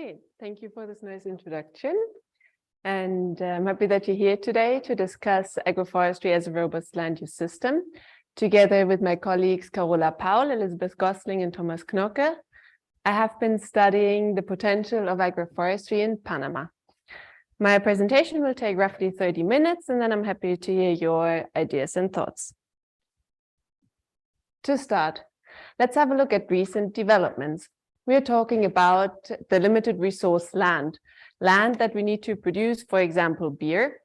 Great. Thank you for this nice introduction. And I'm happy that you're here today to discuss agroforestry as a robust land use system, together with my colleagues Carola Paul, Elizabeth Gosling, and Thomas Knocke. I have been studying the potential of agroforestry in Panama. My presentation will take roughly 30 minutes, and then I'm happy to hear your ideas and thoughts. To start, let's have a look at recent developments. We are talking about the limited resource land that we need to produce, for example, beer.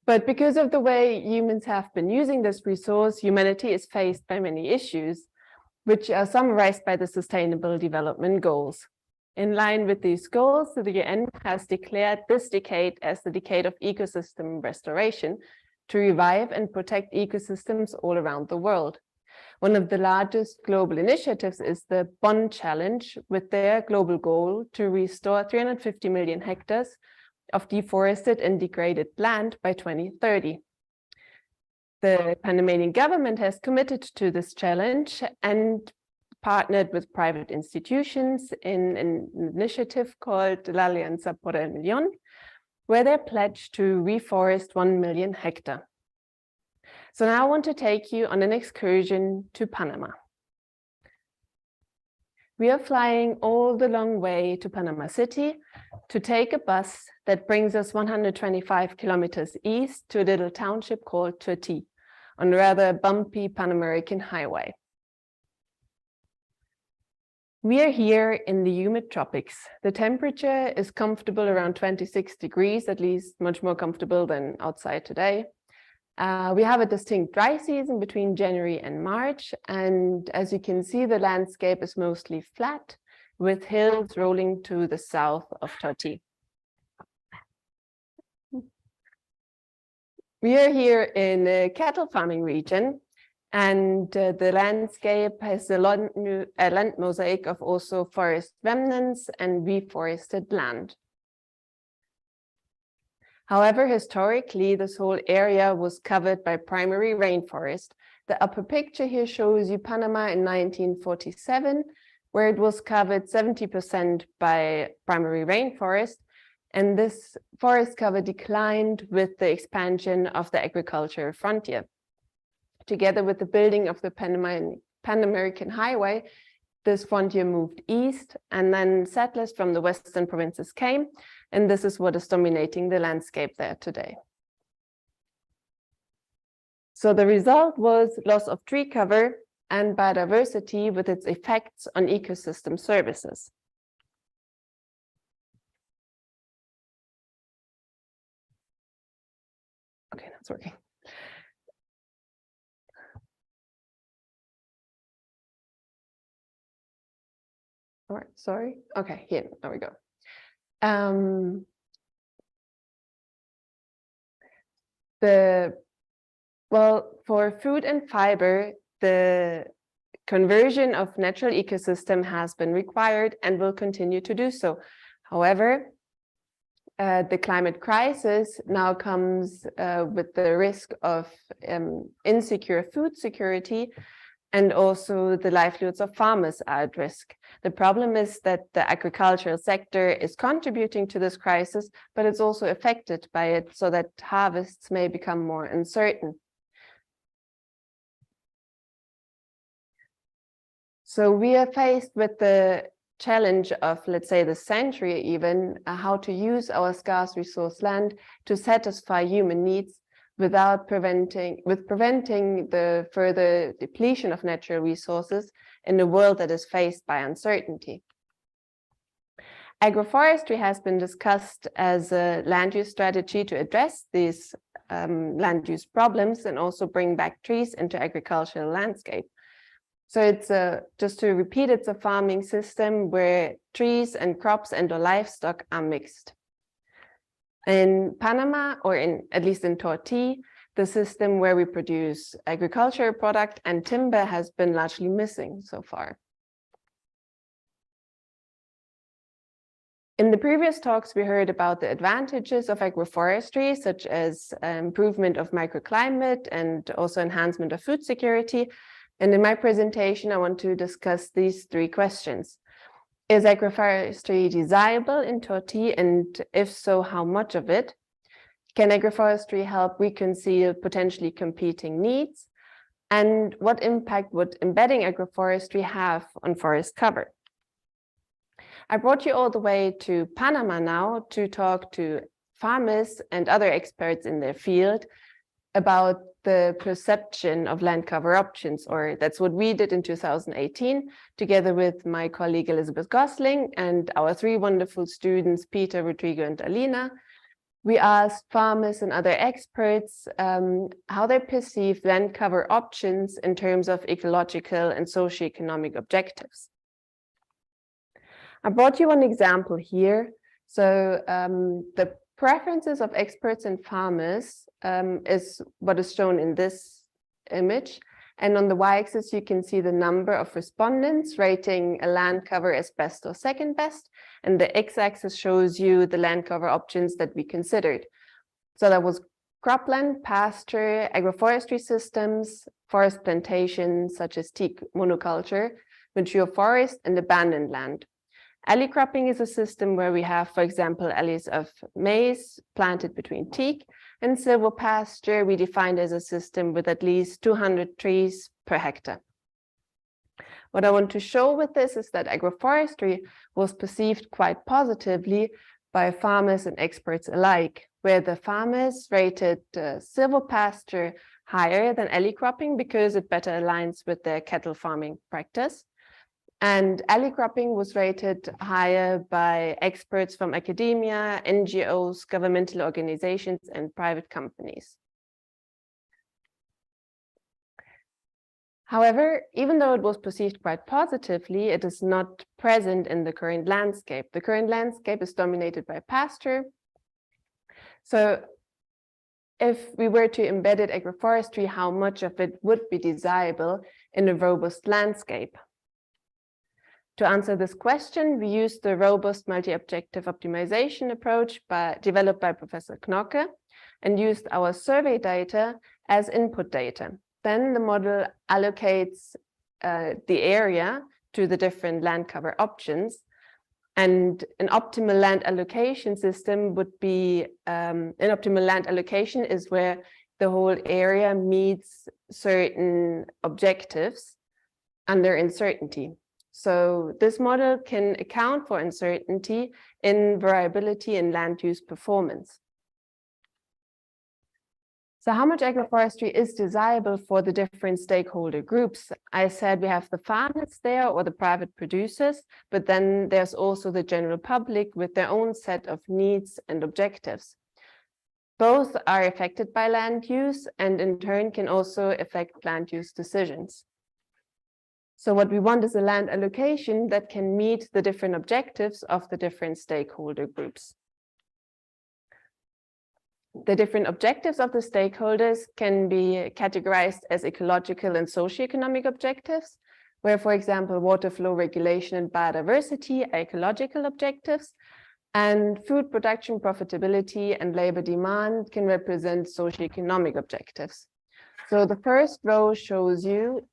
But because of the way humans have been using this resource, humanity is faced by many issues, which are summarized by the Sustainable Development Goals. In line with these goals, the UN has declared this decade as the decade of ecosystem restoration to revive and protect ecosystems all around the world. One of the largest global initiatives is the Bonn Challenge, with their global goal to restore 350 million hectares of deforested and degraded land by 2030. The Panamanian government has committed to this challenge and partnered with private institutions in an initiative called La Alianza por el Millón, where they pledged to reforest 1 million hectares. So now I want to take you on an excursion to Panama. We are flying all the long way to Panama City to take a bus that brings us 125 kilometers east to a little township called Tortí, on a rather bumpy Pan-American highway. We are here in the humid tropics. The temperature is comfortable around 26 degrees, at least much more comfortable than outside today. We have a distinct dry season between January and March, and as you can see, the landscape is mostly flat, with hills rolling to the south of Tortí. We are here in a cattle farming region, and the landscape has a land mosaic of also forest remnants and reforested land. However, historically, this whole area was covered by primary rainforest. The upper picture here shows you Panama in 1947, where it was covered 70% by primary rainforest, and this forest cover declined with the expansion of the agricultural frontier. Together with the building of the Pan-American Highway, this frontier moved east, and then settlers from the western provinces came, and this is what is dominating the landscape there today. So the result was loss of tree cover and biodiversity with its effects on ecosystem services. Okay, that's working. All right, sorry. Okay, here, there we go. For food and fiber, the conversion of natural ecosystem has been required and will continue to do so. However, the climate crisis now comes with the risk of insecure food security, and also the livelihoods of farmers are at risk. The problem is that the agricultural sector is contributing to this crisis, but it's also affected by it, so that harvests may become more uncertain. So we are faced with the challenge of, let's say, the century even, how to use our scarce resource land to satisfy human needs without preventing the further depletion of natural resources in a world that is faced by uncertainty. Agroforestry has been discussed as a land use strategy to address these land use problems and also bring back trees into agricultural landscape. So it's just to repeat, it's a farming system where trees and crops and livestock are mixed. In Panama, or at least in Tortí, the system where we produce agricultural product and timber has been largely missing so far. In the previous talks, we heard about the advantages of agroforestry, such as improvement of microclimate and also enhancement of food security. And in my presentation, I want to discuss these three questions. Is agroforestry desirable in Tortee, and if so, how much of it? Can agroforestry help reconcile potentially competing needs? And what impact would embedding agroforestry have on forest cover? I brought you all the way to Panama now to talk to farmers and other experts in their field about the perception of land cover options, or that's what we did in 2018, together with my colleague Elizabeth Gosling and our three wonderful students, Peter, Rodrigo, and Alina. We asked farmers and other experts how they perceive land cover options in terms of ecological and socioeconomic objectives. I brought you one example here. So the preferences of experts and farmers is what is shown in this image. And on the y-axis, you can see the number of respondents rating a land cover as best or second best. And the x-axis shows you the land cover options that we considered. So that was cropland, pasture, agroforestry systems, forest plantations such as teak monoculture, mature forest, and abandoned land. Alley cropping is a system where we have, for example, alleys of maize planted between teak, and silvopasture we defined as a system with at least 200 trees per hectare. What I want to show with this is that agroforestry was perceived quite positively by farmers and experts alike, where the farmers rated silvopasture higher than alley cropping because it better aligns with their cattle farming practice. And alley cropping was rated higher by experts from academia, NGOs, governmental organizations, and private companies. However, even though it was perceived quite positively, it is not present in the current landscape. The current landscape is dominated by pasture. So if we were to embed agroforestry, how much of it would be desirable in a robust landscape? To answer this question, we used the robust multi-objective optimization approach developed by Professor Knocke and used our survey data as input data. Then the model allocates the area to the different land cover options. And an optimal land allocation system would be, an optimal land allocation is where the whole area meets certain objectives under uncertainty. So this model can account for uncertainty in variability in land use performance. So how much agroforestry is desirable for the different stakeholder groups? I said we have the farmers there or the private producers, but then there's also the general public with their own set of needs and objectives. Both are affected by land use and in turn can also affect land use decisions. So what we want is a land allocation that can meet the different objectives of the different stakeholder groups. The different objectives of the stakeholders can be categorized as ecological and socioeconomic objectives, where, for example, water flow regulation and biodiversity are ecological objectives, and food production profitability and labor demand can represent socioeconomic objectives. So the first row shows you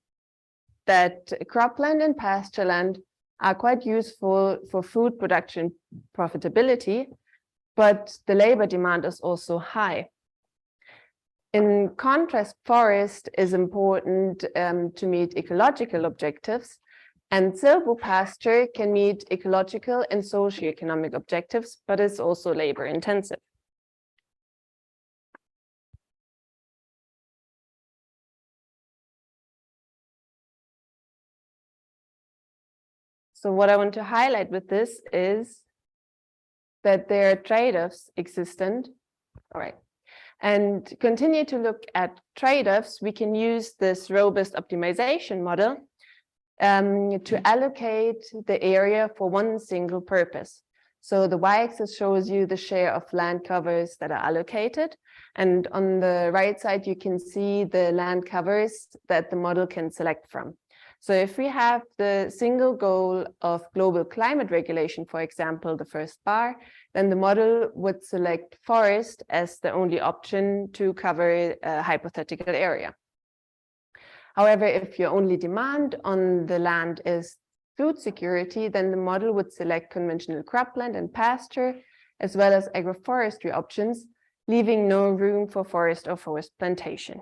that cropland and pasture land are quite useful for food production profitability, but the labor demand is also high. In contrast, forest is important to meet ecological objectives, and silvopasture can meet ecological and socioeconomic objectives, but is also labor intensive. So what I want to highlight with this is that there are trade-offs existent. All right. And continue to look at trade-offs, we can use this robust optimization model to allocate the area for one single purpose. So the y-axis shows you the share of land covers that are allocated. And on the right side, you can see the land covers that the model can select from. So if we have the single goal of global climate regulation, for example, the first bar, then the model would select forest as the only option to cover a hypothetical area. However, if your only demand on the land is food security, then the model would select conventional cropland and pasture, as well as agroforestry options, leaving no room for forest or forest plantation.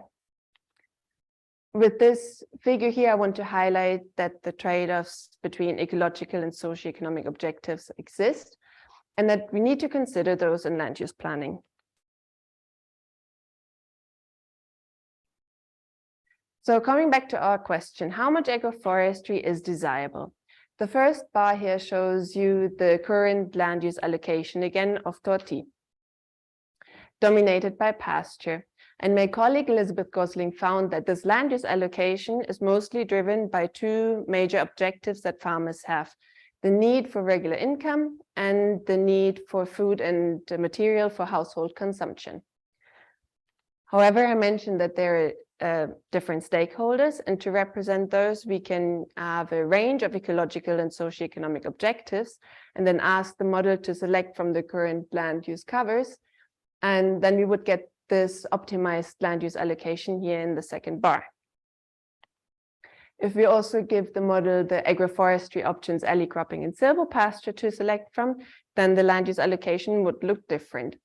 With this figure here, I want to highlight that the trade-offs between ecological and socioeconomic objectives exist, and that we need to consider those in land use planning. So coming back to our question, how much agroforestry is desirable? The first bar here shows you the current land use allocation, again, of Torti, dominated by pasture. And my colleague Elizabeth Gosling found that this land use allocation is mostly driven by two major objectives that farmers have: the need for regular income and the need for food and material for household consumption. However, I mentioned that there are different stakeholders, and to represent those, we can have a range of ecological and socioeconomic objectives, and then ask the model to select from the current land use covers, and then we would get this optimized land use allocation here in the second bar. If we also give the model the agroforestry options, alley cropping and silvopasture to select from, then the land use allocation would look different.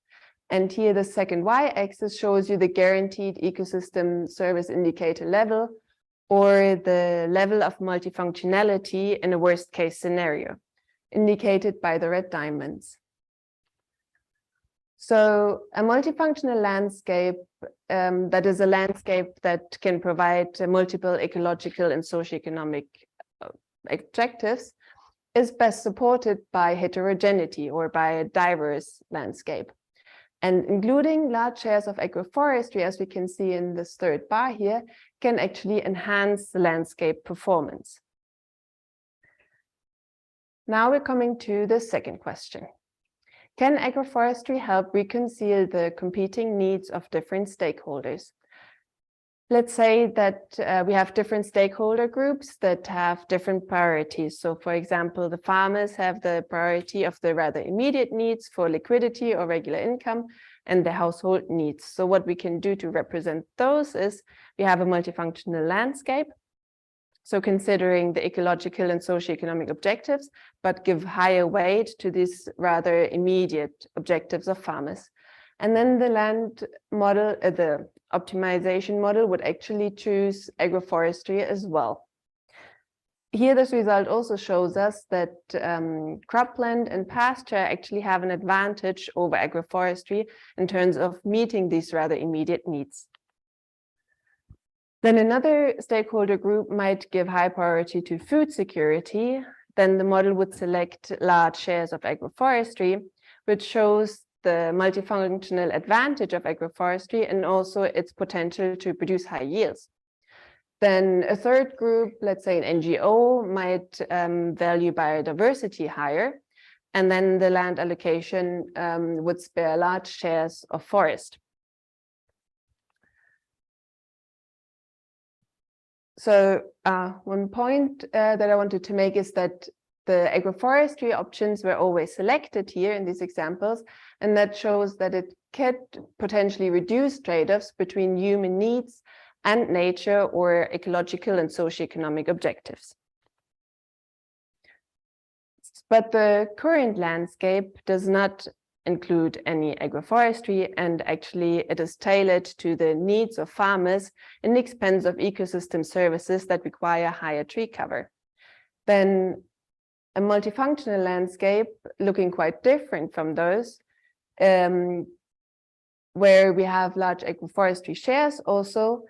And here the second y-axis shows you the guaranteed ecosystem service indicator level, or the level of multifunctionality in a worst case scenario, indicated by the red diamonds. So a multifunctional landscape, that is a landscape that can provide multiple ecological and socioeconomic objectives, is best supported by heterogeneity or by a diverse landscape. And including large shares of agroforestry, as we can see in this third bar here, can actually enhance the landscape performance. Now we're coming to the second question. Can agroforestry help reconcile the competing needs of different stakeholders? Let's say that we have different stakeholder groups that have different priorities. So for example, the farmers have the priority of the rather immediate needs for liquidity or regular income, and the household needs. So what we can do to represent those is we have a multifunctional landscape. So considering the ecological and socioeconomic objectives, but give higher weight to these rather immediate objectives of farmers. And then the land model, the optimization model would actually choose agroforestry as well. Here, this result also shows us that cropland and pasture actually have an advantage over agroforestry in terms of meeting these rather immediate needs. Then another stakeholder group might give high priority to food security. Then the model would select large shares of agroforestry, which shows the multifunctional advantage of agroforestry and also its potential to produce high yields. Then a third group, let's say an NGO, might value biodiversity higher, and then the land allocation would spare large shares of forest. So one point that I wanted to make is that the agroforestry options were always selected here in these examples, and that shows that it could potentially reduce trade-offs between human needs and nature or ecological and socioeconomic objectives. But the current landscape does not include any agroforestry, and actually it is tailored to the needs of farmers in the expense of ecosystem services that require higher tree cover. Then a multifunctional landscape looking quite different from those, where we have large agroforestry shares also,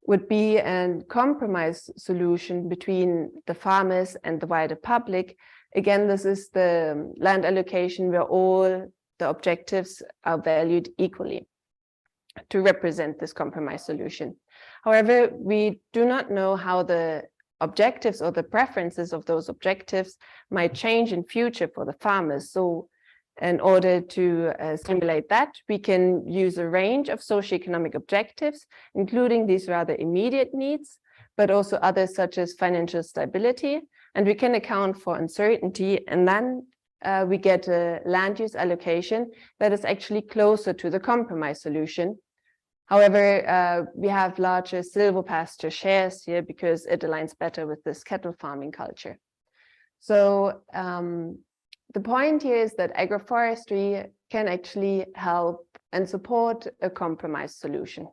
would be a compromise solution between the farmers and the wider public. Again, this is the land allocation where all the objectives are valued equally to represent this compromise solution. However, we do not know how the objectives or the preferences of those objectives might change in future for the farmers. So in order to simulate that, we can use a range of socioeconomic objectives, including these rather immediate needs, but also others such as financial stability. And we can account for uncertainty, and then we get a land use allocation that is actually closer to the compromise solution. However, we have larger silvopasture shares here because it aligns better with this cattle farming culture. So the point here is that agroforestry can actually help and support a compromise solution.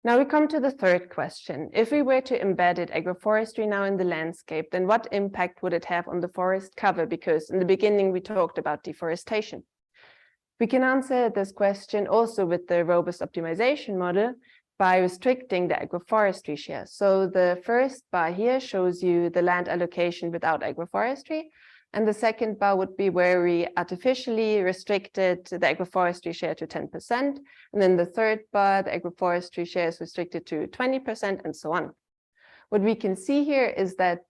Now we come to the third question. If we were to embed agroforestry now in the landscape, then what impact would it have on the forest cover? Because in the beginning, we talked about deforestation. We can answer this question also with the robust optimization model by restricting the agroforestry share. So the first bar here shows you the land allocation without agroforestry. And the second bar would be where we artificially restricted the agroforestry share to 10%. And then the third bar, the agroforestry share is restricted to 20% and so on. What we can see here is that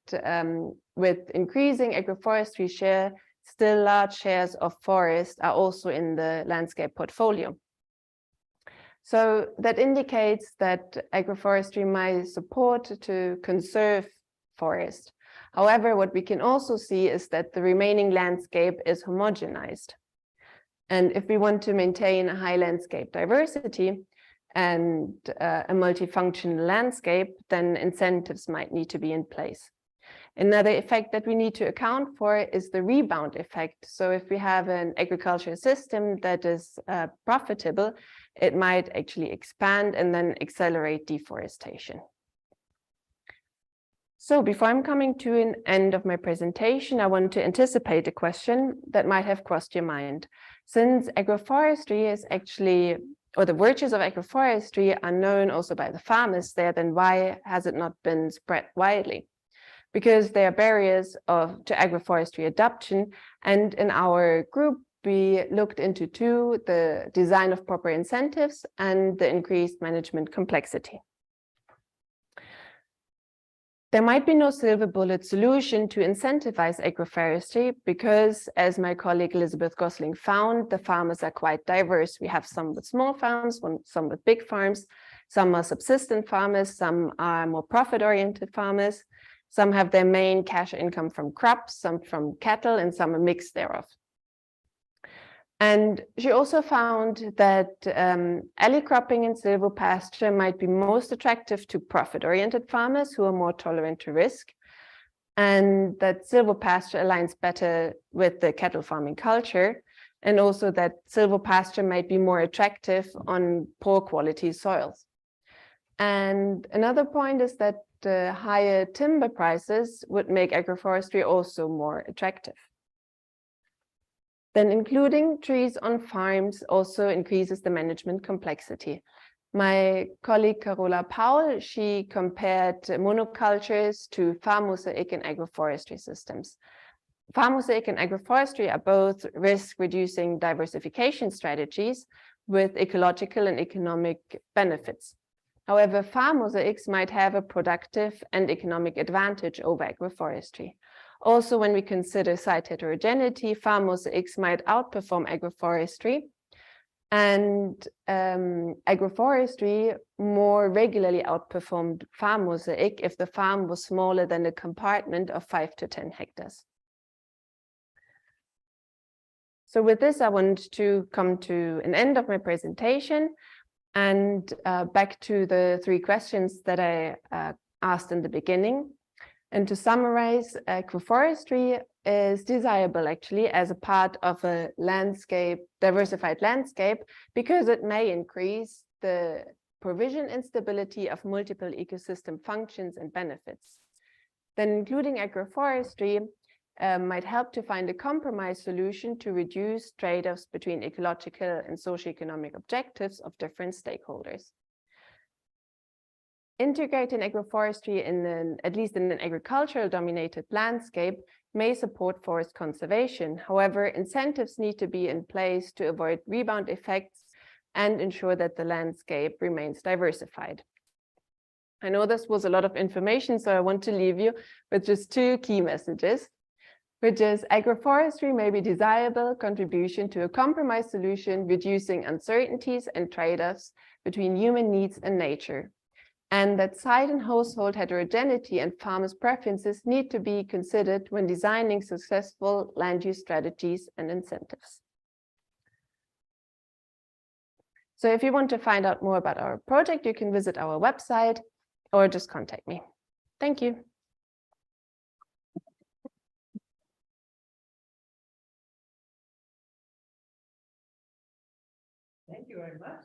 with increasing agroforestry share, still large shares of forest are also in the landscape portfolio. So that indicates that agroforestry might support to conserve forest. However, what we can also see is that the remaining landscape is homogenized. And if we want to maintain a high landscape diversity and a multifunctional landscape, then incentives might need to be in place. Another effect that we need to account for is the rebound effect. So if we have an agricultural system that is profitable, it might actually expand and then accelerate deforestation. So before I'm coming to an end of my presentation, I want to anticipate a question that might have crossed your mind. Since agroforestry is actually, or the virtues of agroforestry are known also by the farmers there, then why has it not been spread widely? Because there are barriers to agroforestry adoption, and in our group, we looked into two: the design of proper incentives and the increased management complexity. There might be no silver bullet solution to incentivize agroforestry because, as my colleague Elizabeth Gosling found, the farmers are quite diverse. We have some with small farms, some with big farms, some are subsistence farmers, some are more profit-oriented farmers, some have their main cash income from crops, some from cattle, and some a mix thereof. And she also found that alley cropping and silvopasture might be most attractive to profit-oriented farmers who are more tolerant to risk, and that silvopasture aligns better with the cattle farming culture, and also that silvopasture might be more attractive on poor quality soils. And another point is that higher timber prices would make agroforestry also more attractive. Then including trees on farms also increases the management complexity. My colleague Carola Paul, she compared monocultures to farm mosaic and agroforestry systems. Farm mosaic and agroforestry are both risk-reducing diversification strategies with ecological and economic benefits. However, farm mosaics might have a productive and economic advantage over agroforestry. Also, when we consider site heterogeneity, farm mosaics might outperform agroforestry, and agroforestry more regularly outperformed farm mosaic if the farm was smaller than a compartment of 5 to 10 hectares. So with this, I want to come to an end of my presentation and back to the 3 questions that I asked in the beginning. And to summarize, agroforestry is desirable actually as a part of a landscape, diversified landscape, because it may increase the provision and stability of multiple ecosystem functions and benefits. Then including agroforestry might help to find a compromise solution to reduce trade-offs between ecological and socioeconomic objectives of different stakeholders. Integrating agroforestry at least in an agricultural dominated landscape may support forest conservation. However, incentives need to be in place to avoid rebound effects and ensure that the landscape remains diversified. I know this was a lot of information, so I want to leave you with just 2 key messages, which is agroforestry may be desirable contribution to a compromise solution, reducing uncertainties and trade-offs between human needs and nature, and that site and household heterogeneity and farmers' preferences need to be considered when designing successful land use strategies and incentives. So if you want to find out more about our project, you can visit our website or just contact me. Thank you. very much.